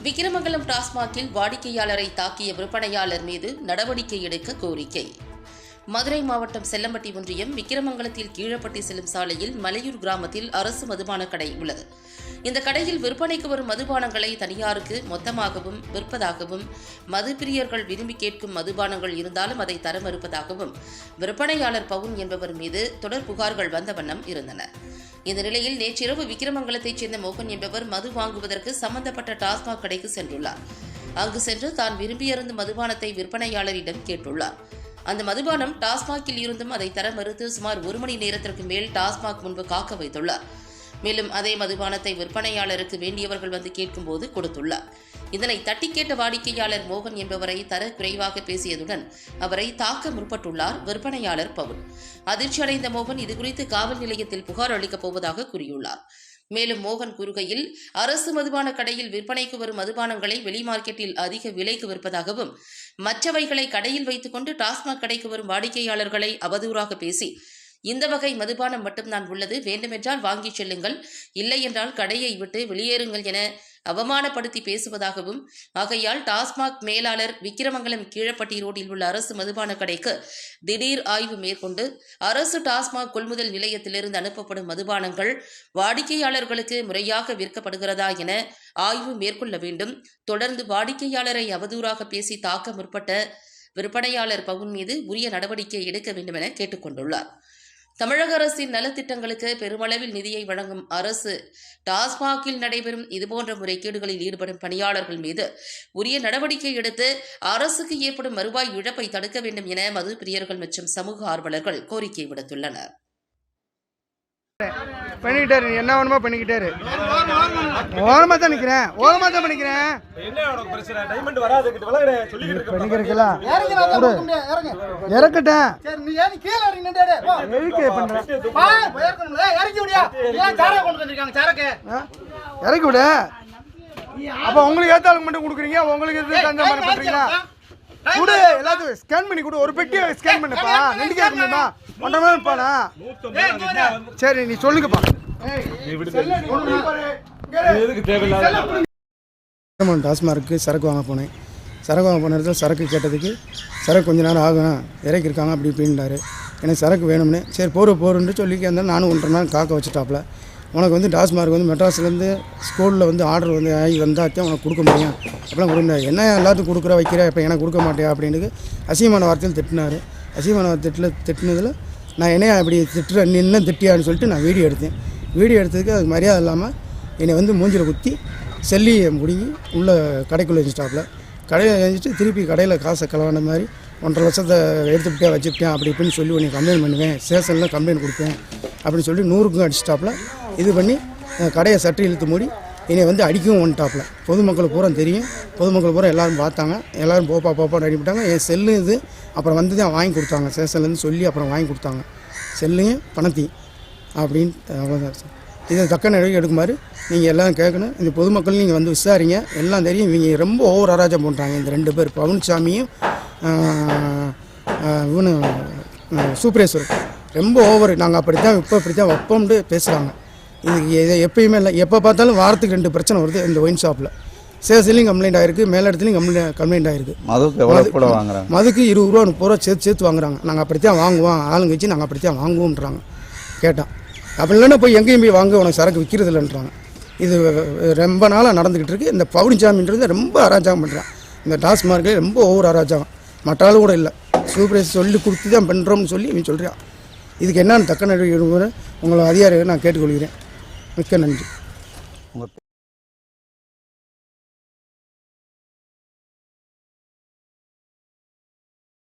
விக்கிரமங்கலம் டாஸ்மாகில் வாடிக்கையாளரை தாக்கிய விற்பனையாளர் மீது நடவடிக்கை எடுக்க கோரிக்கை. மதுரை மாவட்டம் செல்லம்பட்டி ஒன்றியம் விக்கிரமங்கலத்தில் கீழப்பட்டி செல்லும் சாலையில் மலையூர் கிராமத்தில் அரசு மதுபான கடை உள்ளது. இந்த கடையில் விற்பனைக்கு வரும் மதுபானங்களை தனியாருக்கு மொத்தமாகவும் விற்பதாகவும், மதுப்பிரியர்கள் விரும்பி கேட்கும் மதுபானங்கள் இருந்தாலும் அதை தர மறுப்பதாகவும் விற்பனையாளர் பவுன் என்பவர் மீது தொடர் புகார்கள் வந்த வண்ணம் இருந்தன. இந்த நிலையில் நேற்றிரவு விக்கிரமங்கலத்தைச் சேர்ந்த மோகன் என்பவர் மது வாங்குவதற்கு சம்பந்தப்பட்ட டாஸ்மாக் கடைக்கு சென்றுள்ளார். அங்கு சென்று தான் விரும்பியிருந்த மதுபானத்தை விற்பனையாளரிடம் கேட்டுள்ளார். அந்த மதுபானம் டாஸ்மாகில் இருந்தும் அதை தர மறுத்து சுமார் 1 மணி நேரத்திற்கு மேல் டாஸ்மாக் முன்பு காக்க வைத்துள்ளார். மேலும் அதே மதுபானத்தை விற்பனையாளருக்கு வேண்டியவர்கள் வந்து கேட்கும்போது கொடுத்துள்ளார். இதனை தட்டி கேட்ட வாடிக்கையாளர் மோகன் என்பவரை தர குறைவாக பேசியதுடன் அவரை தாக்க முற்பட்டுள்ளார் விற்பனையாளர் பவுன். அதிர்ச்சியடைந்த மோகன் இதுகுறித்து காவல் நிலையத்தில் புகார் அளிக்கப் போவதாக கூறியுள்ளார். மேலும் மோகன் கூறுகையில், அரசு மதுபான கடையில் விற்பனைக்கு வரும் மதுபானங்களை வெளி மார்க்கெட்டில் அதிக விலைக்கு விற்பதாகவும், மற்றவைகளை கடையில் வைத்துக் கொண்டு டாஸ்மாக் கடைக்கு வரும் வாடிக்கையாளர்களை அவதூறாக பேசி, இந்த வகை மதுபானம் மட்டும்தான் உள்ளது, வேண்டுமென்றால் வாங்கிச் செல்லுங்கள், இல்லை என்றால் கடையை விட்டு வெளியேறுங்கள் என அவமானப்படுத்தி பேசுவதாகவும், ஆகையால் டாஸ்மாக் மேலாளர் விக்கிரமங்கலம் கீழப்பட்டி ரோட்டில் உள்ள அரசு மதுபான கடைக்கு திடீர் ஆய்வு மேற்கொண்டு அரசு டாஸ்மாக் கொள்முதல் நிலையத்திலிருந்து அனுப்பப்படும் மதுபானங்கள் வாடிக்கையாளர்களுக்கு முறையாக விற்கப்படுகிறதா என ஆய்வு மேற்கொள்ள வேண்டும். தொடர்ந்து வாடிக்கையாளரை அவதூறாக பேசி தாக்க முற்பட்ட விற்பனையாளர் பவுன் மீது உரிய நடவடிக்கை எடுக்க வேண்டும் என கேட்டுக் கொண்டுள்ளார். தமிழக அரசின் நலத்திட்டங்களுக்கு பெருமளவில் நிதியை வழங்கும் அரசு டாஸ்மாகில் நடைபெறும் இதுபோன்ற முறைகேடுகளில் ஈடுபடும் பணியாளர்கள் மீது உரிய நடவடிக்கை எடுத்து அரசுக்கு ஏற்படும் வருவாய் இழப்பை தடுக்க வேண்டும் என மது பிரியர்கள் மற்றும் சமூக ஆர்வலர்கள் கோரிக்கை விடுத்துள்ளனர். பண்ணிக்கிட்டாரு, என்ன வேணுமோ பண்ணிக்கிட்டாரு. ஓரமா தான் நிக்கிறேன், ஓரமா தான் பண்ணிக்கிறேன். இறக்கட்டேன் இறக்கி விட. அப்ப உங்களுக்கு ஏத்தாளுக்கு மட்டும் கொடுக்குறீங்க, உங்களுக்கு தகுந்த மாதிரி பண்றீங்களா? குடு, எல்லாத்தையும் ஸ்கேன் பண்ணி கொடு. ஒரு பெட்டியை ஸ்கேன் பண்ணுப்பா. நெண்டிக்கா இருக்குமா ஒன்றா? சரி, நீ சொல்லுங்கப்பா. டாஸ்மார்க்கு சரக்கு வாங்க போனேன். சரக்கு வாங்க போன இடத்துல சரக்கு கேட்டதுக்கு சரக்கு கொஞ்சம் நேரம் ஆகும், இறக்கிருக்காங்க அப்படி இப்படின்ட்டாரு. எனக்கு சரக்கு வேணும்னு சரி போருன்னு சொல்லி இருந்தாலும் நானும் 1.5 நாள் காக்க வச்சுட்டாப்புல. உனக்கு வந்து டாஸ்மார்க் வந்து மெட்ராஸ்லேருந்து ஸ்கூலில் வந்து ஆர்டர் வந்து ஆகி வந்தாச்சும் உனக்கு கொடுக்க முடியும், அப்பெல்லாம் கொடுக்க முடியாது. என்ன எல்லாத்துக்கும் கொடுக்குற வைக்கிற, இப்போ எனக்கு கொடுக்க மாட்டேன் அப்படின்னு அசிங்கமான வார்த்தையில் திட்டினார். அசிங்கமான திட்டினதில் நான் என்னையா அப்படி திட்டுறேன், நீ என்ன திட்டியான்னு சொல்லிட்டு நான் வீடியோ எடுத்தேன். வீடியோ எடுத்ததுக்கு அதுக்கு மரியாதை இல்லாமல் என்னை வந்து மூஞ்சில் குத்தி செல்லியை முடிங்கி உள்ளே கடைக்குள்ளே வச்சுட்டாப்புல. கடையில் எழுந்திட்டு திருப்பி கடையில் காசை கலவான மாதிரி 1.5 லட்சத்தை எடுத்துக்கிட்டே வச்சுக்கிட்டேன் அப்படி இப்படின்னு சொல்லி உன்னை கம்ப்ளைண்ட் பண்ணுவேன், ஸ்டேஷனில் கம்ப்ளைண்ட் கொடுப்பேன் அப்படின்னு சொல்லி 100க்கும் அடிச்சிட்டாப்புல. இது பண்ணி கடையை சற்று இழுத்து மூடி என்னை வந்து அடிக்கவும் வந்துட்டாப்புல. பொதுமக்கள் பூரா தெரியும், பொதுமக்கள் பூரா எல்லோரும் பார்த்தாங்க, எல்லோரும் போப்பான்னு அடிப்பிட்டாங்க. என் செல்லு இது அப்புறம் வந்து தான் வாங்கி கொடுத்தாங்க, ஸ்டேஷன்லேருந்து சொல்லி அப்புறம் வாங்கி கொடுத்தாங்க, செல்லையும் பணத்தையும் அப்படின்னு. அவ்வளோதான் சார். இதை தக்க நடவடிக்கை எடுக்குமாறு நீங்கள் எல்லாம் கேட்கணும். இந்த பொதுமக்கள் நீங்கள் வந்து விசாரிங்க, எல்லாம் தெரியும். இவங்க ரொம்ப ஓவர் அராஜகம் பண்ணுறாங்க. இந்த 2 பேர் பவுன்சாமியும் இவனு சூப்பரேஸ்வரர் ரொம்ப ஓவர். நாங்கள் அப்படித்தான் இப்படித்தான் வைப்போம்னு பேசுகிறாங்க. இது எப்பயுமே இல்லை, எப்போ பார்த்தாலும் வாரத்துக்கு 2 பிரச்சனை வருது இந்த ஒயின் ஷாப்பில். சேல்ஸ்லையும் கம்ப்ளைண்ட் ஆகிருக்கு, மேல் இடத்துலையும் கம்ப்ளைண்ட் ஆகிருக்கு. மதுக்கு 20 ரூபா 30 ரூபா சேர்த்து வாங்குறாங்க. நாங்கள் அப்படித்தான் வாங்குவோம், ஆளுங்க வச்சு நாங்கள் அப்படித்தான் வாங்குவோம்ன்றாங்க. கேட்டான் அப்படி இல்லைன்னா போய் எங்கேயும் போய் வாங்க, உனக்கு சரக்கு விற்கிறது இல்லைன்றாங்க. இது ரொம்ப நாளாக நடந்துக்கிட்டு இருக்குது. இந்த பவுனிச்சாமின்றது ரொம்ப அராஜகம் பண்ணுறான். இந்த டாஸ்மார்க்லேயே ரொம்ப ஓவர் அராஜகம், மற்றாலும் கூட இல்லை. சூப்பர்வைசர் சொல்லி கொடுத்து தான் பண்ணுறோம்னு சொல்லி இவன் சொல்கிறான். இதுக்கு என்னென்னு தக்க நடவடிக்கை உங்களை அதிகாரிகளை நான் கேட்டுக்கொள்கிறேன். மிக்க நன்றி.